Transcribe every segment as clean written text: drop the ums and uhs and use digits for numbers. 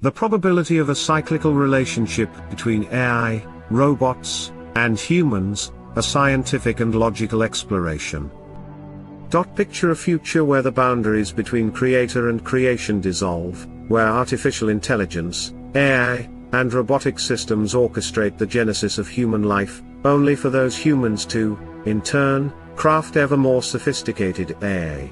The probability of a cyclical relationship between AI, robots, and humans, a scientific and logical exploration. Picture a future where the boundaries between creator and creation dissolve, where artificial intelligence, AI, and robotic systems orchestrate the genesis of human life, only for those humans to, in turn, craft ever more sophisticated AI.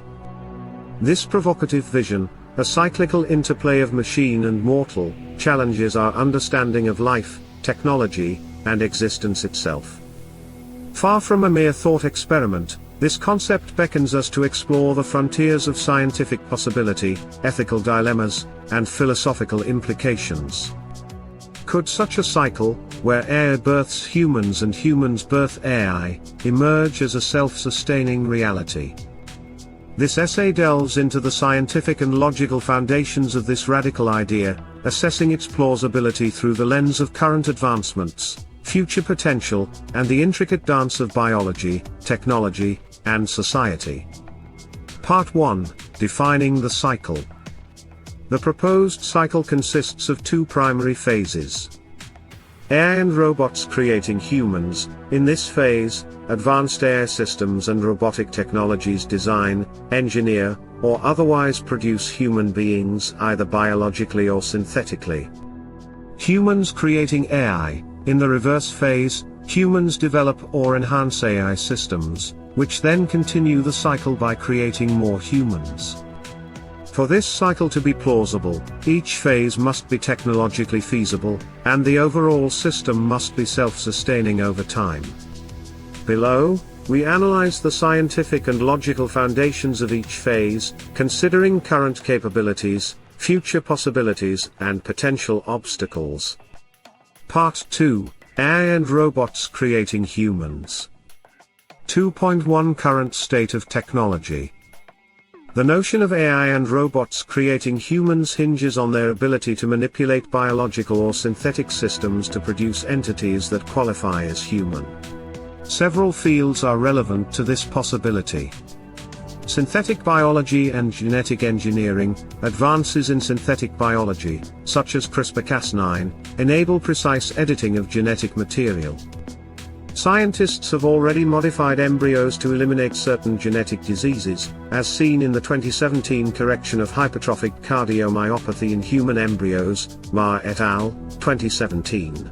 This provocative vision, a cyclical interplay of machine and mortal, challenges our understanding of life, technology, and existence itself. Far from a mere thought experiment, this concept beckons us to explore the frontiers of scientific possibility, ethical dilemmas, and philosophical implications. Could such a cycle, where AI births humans and humans birth AI, emerge as a self-sustaining reality? This essay delves into the scientific and logical foundations of this radical idea, assessing its plausibility through the lens of current advancements, future potential, and the intricate dance of biology, technology, and society. Part 1: Defining the cycle. The proposed cycle consists of two primary phases. AI and robots creating humans. In this phase, advanced AI systems and robotic technologies design, engineer, or otherwise produce human beings either biologically or synthetically. Humans creating AI. In the reverse phase, humans develop or enhance AI systems, which then continue the cycle by creating more humans. For this cycle to be plausible, each phase must be technologically feasible, and the overall system must be self-sustaining over time. Below, we analyze the scientific and logical foundations of each phase, considering current capabilities, future possibilities, and potential obstacles. Part 2: AI and robots creating humans. 2.1 Current state of technology. The notion of AI and robots creating humans hinges on their ability to manipulate biological or synthetic systems to produce entities that qualify as human. Several fields are relevant to this possibility. Synthetic biology and genetic engineering. Advances in synthetic biology, such as CRISPR-Cas9, enable precise editing of genetic material. Scientists have already modified embryos to eliminate certain genetic diseases, as seen in the 2017 correction of hypertrophic cardiomyopathy in human embryos, Ma et al., 2017.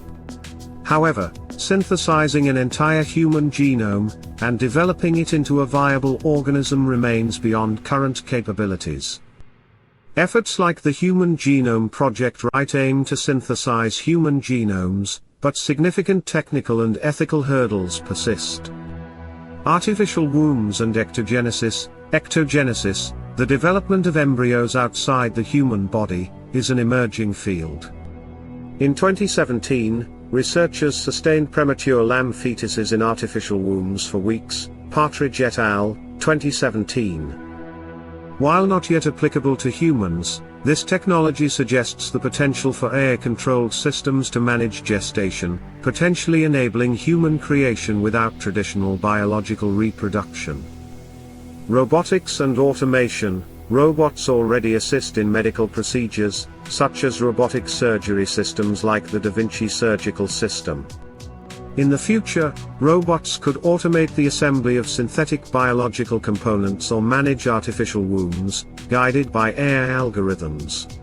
However, synthesizing an entire human genome, and developing it into a viable organism remains beyond current capabilities. Efforts like the Human Genome Project aim to synthesize human genomes, but significant technical and ethical hurdles persist. Artificial wombs and ectogenesis. Ectogenesis, the development of embryos outside the human body, is an emerging field. In 2017, researchers sustained premature lamb fetuses in artificial wombs for weeks, Partridge et al., 2017. While not yet applicable to humans, this technology suggests the potential for AI-controlled systems to manage gestation, potentially enabling human creation without traditional biological reproduction. Robotics and automation. Robots already assist in medical procedures, such as robotic surgery systems like the Da Vinci surgical system. In the future, robots could automate the assembly of synthetic biological components or manage artificial wombs, guided by AI algorithms.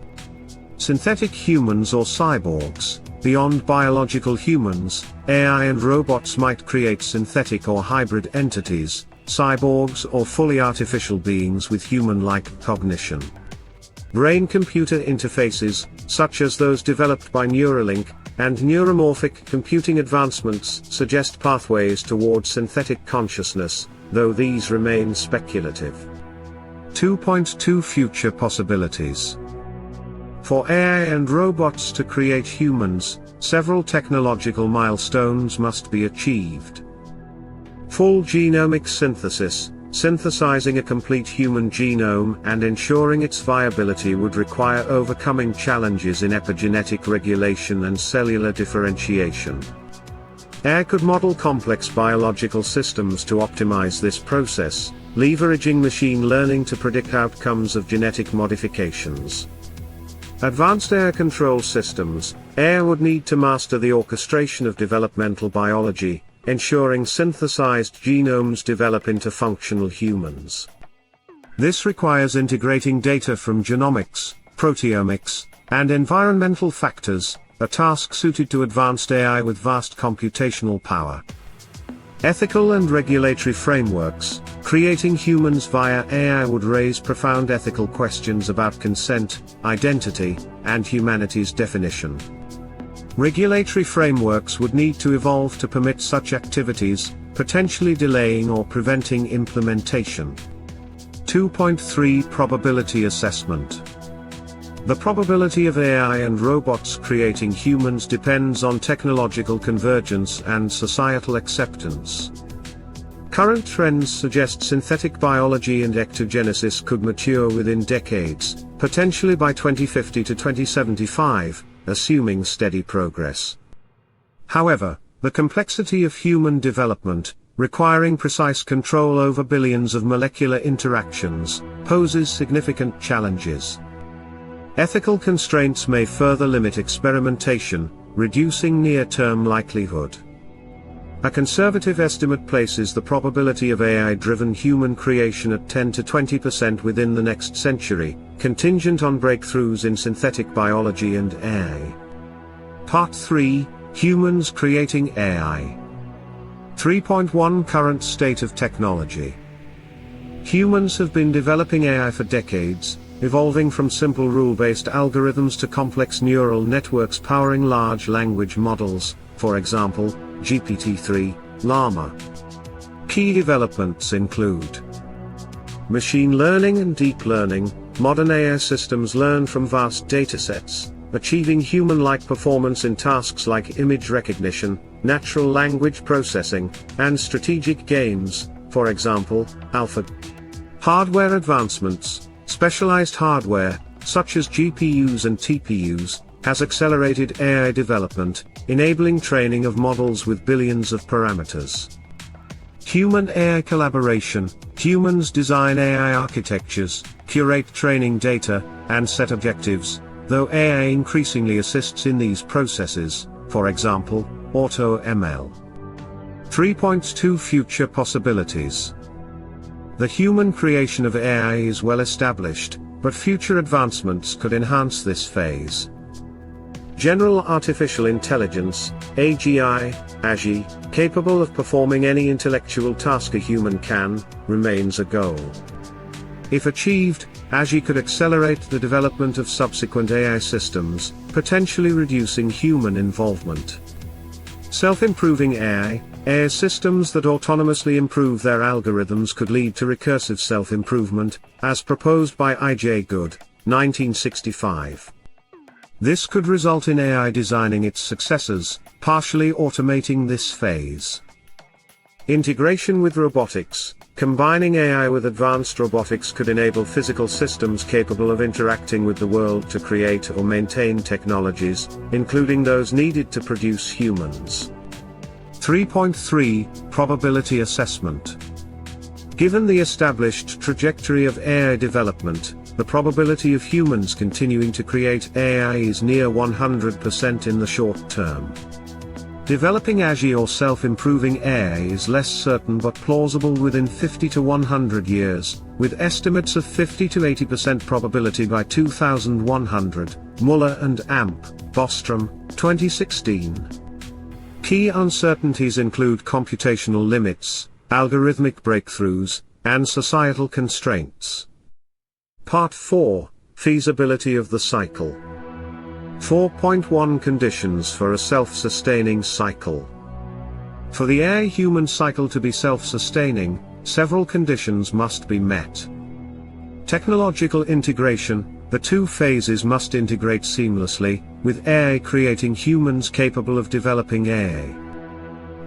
Synthetic humans or cyborgs. Beyond biological humans, AI and robots might create synthetic or hybrid entities, cyborgs or fully artificial beings with human-like cognition. Brain-computer interfaces, such as those developed by Neuralink, and neuromorphic computing advancements suggest pathways towards synthetic consciousness, though these remain speculative. 2.2 Future possibilities. For AI and robots to create humans, several technological milestones must be achieved. Full genomic synthesis. Synthesizing a complete human genome and ensuring its viability would require overcoming challenges in epigenetic regulation and cellular differentiation. AI could model complex biological systems to optimize this process, leveraging machine learning to predict outcomes of genetic modifications. Advanced AI control systems. AI would need to master the orchestration of developmental biology, ensuring synthesized genomes develop into functional humans. This requires integrating data from genomics, proteomics, and environmental factors, a task suited to advanced AI with vast computational power. Ethical and regulatory frameworks. Creating humans via AI would raise profound ethical questions about consent, identity, and humanity's definition. Regulatory frameworks would need to evolve to permit such activities, potentially delaying or preventing implementation. 2.3 Probability assessment. The probability of AI and robots creating humans depends on technological convergence and societal acceptance. Current trends suggest synthetic biology and ectogenesis could mature within decades, potentially by 2050 to 2075, assuming steady progress. However, the complexity of human development, requiring precise control over billions of molecular interactions, poses significant challenges. Ethical constraints may further limit experimentation, reducing near-term likelihood. A conservative estimate places the probability of AI-driven human creation at 10 to 20% within the next century, contingent on breakthroughs in synthetic biology and AI. Part 3: Humans creating AI. 3.1 Current state of technology. Humans have been developing AI for decades, evolving from simple rule-based algorithms to complex neural networks powering large language models, for example, GPT-3, Llama. Key developments include machine learning and deep learning. Modern AI systems learn from vast datasets, achieving human-like performance in tasks like image recognition, natural language processing, and strategic games, for example, AlphaGo. Hardware advancements. Specialized hardware, such as GPUs and TPUs, has accelerated AI development, enabling training of models with billions of parameters. Human-AI collaboration. Humans design AI architectures, curate training data, and set objectives, though AI increasingly assists in these processes, for example, AutoML. 3.2 Future possibilities. The human creation of AI is well established, but future advancements could enhance this phase. General Artificial Intelligence, AGI, capable of performing any intellectual task a human can, remains a goal. If achieved, AGI could accelerate the development of subsequent AI systems, potentially reducing human involvement. Self-improving AI systems that autonomously improve their algorithms could lead to recursive self-improvement, as proposed by I.J. Good, 1965. This could result in AI designing its successors, partially automating this phase. Integration with robotics. Combining AI with advanced robotics could enable physical systems capable of interacting with the world to create or maintain technologies, including those needed to produce humans. 3.3 Probability assessment. Given the established trajectory of AI development, the probability of humans continuing to create AI is near 100% in the short term. Developing AGI or self-improving AI is less certain but plausible within 50 to 100 years, with estimates of 50 to 80% probability by 2100, Muller and Amp, Bostrom, 2016. Key uncertainties include computational limits, algorithmic breakthroughs, and societal constraints. Part 4: Feasibility of the cycle. 4.1 Conditions for a self-sustaining cycle. For the AI-human cycle to be self-sustaining, several conditions must be met. Technological integration. The two phases must integrate seamlessly, with AI creating humans capable of developing AI.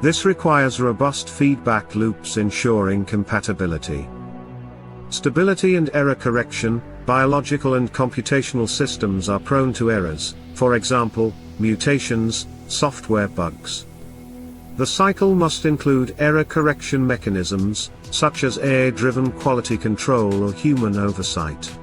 This requires robust feedback loops ensuring compatibility. Stability and error correction. Biological and computational systems are prone to errors, for example, mutations, software bugs. The cycle must include error correction mechanisms, such as AI-driven quality control or human oversight.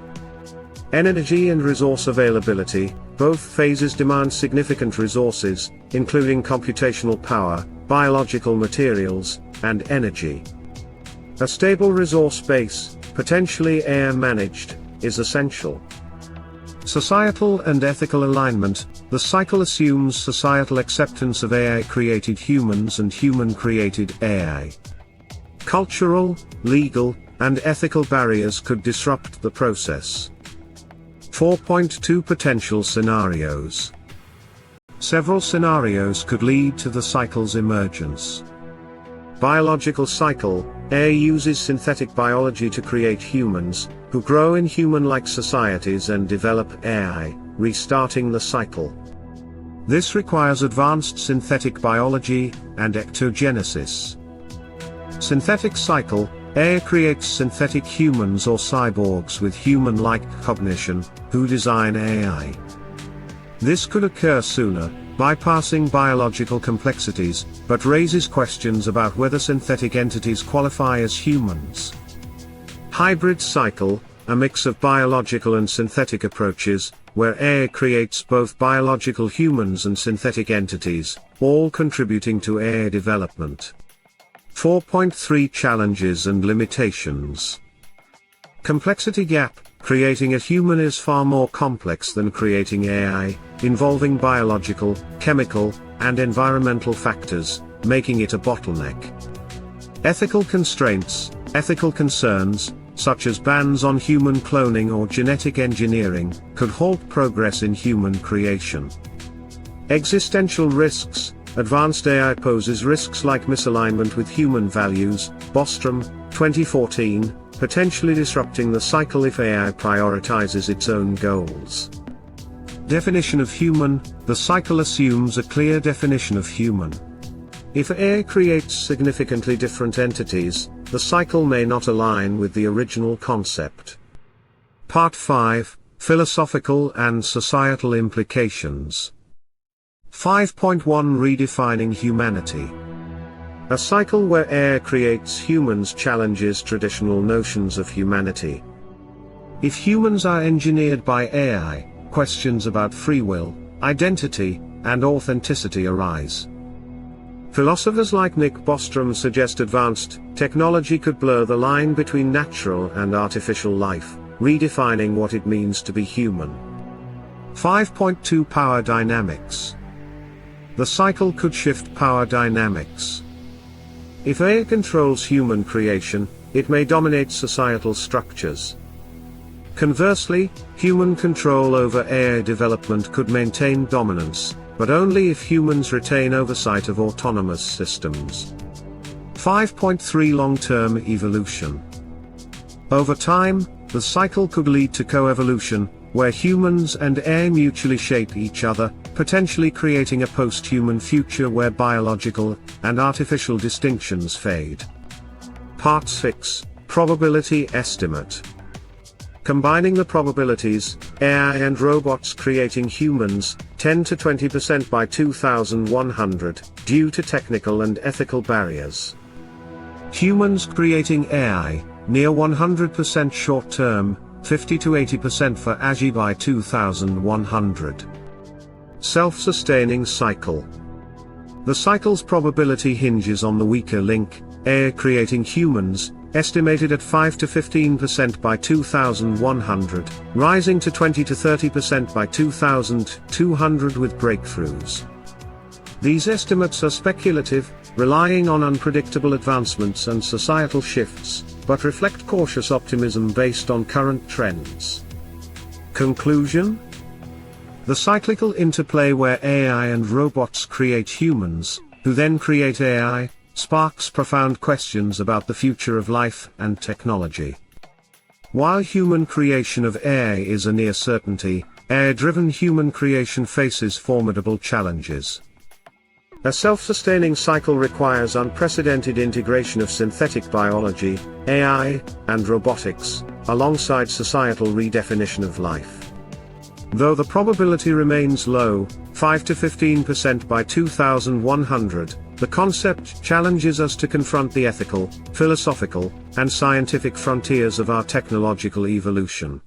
Energy and resource availability. Both phases demand significant resources, including computational power, biological materials, and energy. A stable resource base, potentially AI-managed, is essential. Societal and ethical alignment. The cycle assumes societal acceptance of AI-created humans and human-created AI. Cultural, legal, and ethical barriers could disrupt the process. 4.2 Potential scenarios. Several scenarios could lead to the cycle's emergence. Biological cycle. AI uses synthetic biology to create humans, who grow in human-like societies and develop AI, restarting the cycle. This requires advanced synthetic biology and ectogenesis. Synthetic cycle. AI creates synthetic humans or cyborgs with human-like cognition, who design AI. This could occur sooner, bypassing biological complexities, but raises questions about whether synthetic entities qualify as humans. Hybrid cycle, a mix of biological and synthetic approaches, where AI creates both biological humans and synthetic entities, all contributing to AI development. 4.3 Challenges and limitations. Complexity gap. Creating a human is far more complex than creating AI, involving biological, chemical, and environmental factors, making it a bottleneck. Ethical constraints. Ethical concerns, such as bans on human cloning or genetic engineering, could halt progress in human creation. Existential risks. Advanced AI poses risks like misalignment with human values, Bostrom, 2014, potentially disrupting the cycle if AI prioritizes its own goals. Definition of human. The cycle assumes a clear definition of human. If AI creates significantly different entities, the cycle may not align with the original concept. Part 5, Philosophical and Societal Implications. 5.1 Redefining Humanity. A cycle where AI creates humans challenges traditional notions of humanity. If humans are engineered by AI, questions about free will, identity, and authenticity arise. Philosophers like Nick Bostrom suggest advanced technology could blur the line between natural and artificial life, redefining what it means to be human. 5.2 Power dynamics. The cycle could shift power dynamics. If AI controls human creation, it may dominate societal structures. Conversely, human control over AI development could maintain dominance, but only if humans retain oversight of autonomous systems. 5.3 Long-term evolution. Over time, the cycle could lead to coevolution, where humans and AI mutually shape each other, potentially creating a post-human future where biological and artificial distinctions fade. Part 6, Probability Estimate. Combining the probabilities, AI and robots creating humans, 10 to 20% by 2100, due to technical and ethical barriers. Humans creating AI, near 100% short-term, 50 to 80% for AGI by 2100. Self-sustaining cycle. The cycle's probability hinges on the weaker link, AI creating humans, estimated at 5 to 15% by 2100, rising to 20 to 30% by 2200 with breakthroughs. These estimates are speculative, relying on unpredictable advancements and societal shifts, but reflect cautious optimism based on current trends. Conclusion? The cyclical interplay where AI and robots create humans, who then create AI, sparks profound questions about the future of life and technology. While human creation of AI is a near certainty, AI-driven human creation faces formidable challenges. A self-sustaining cycle requires unprecedented integration of synthetic biology, AI, and robotics, alongside societal redefinition of life. Though the probability remains low, 5 to 15% by 2100, the concept challenges us to confront the ethical, philosophical, and scientific frontiers of our technological evolution.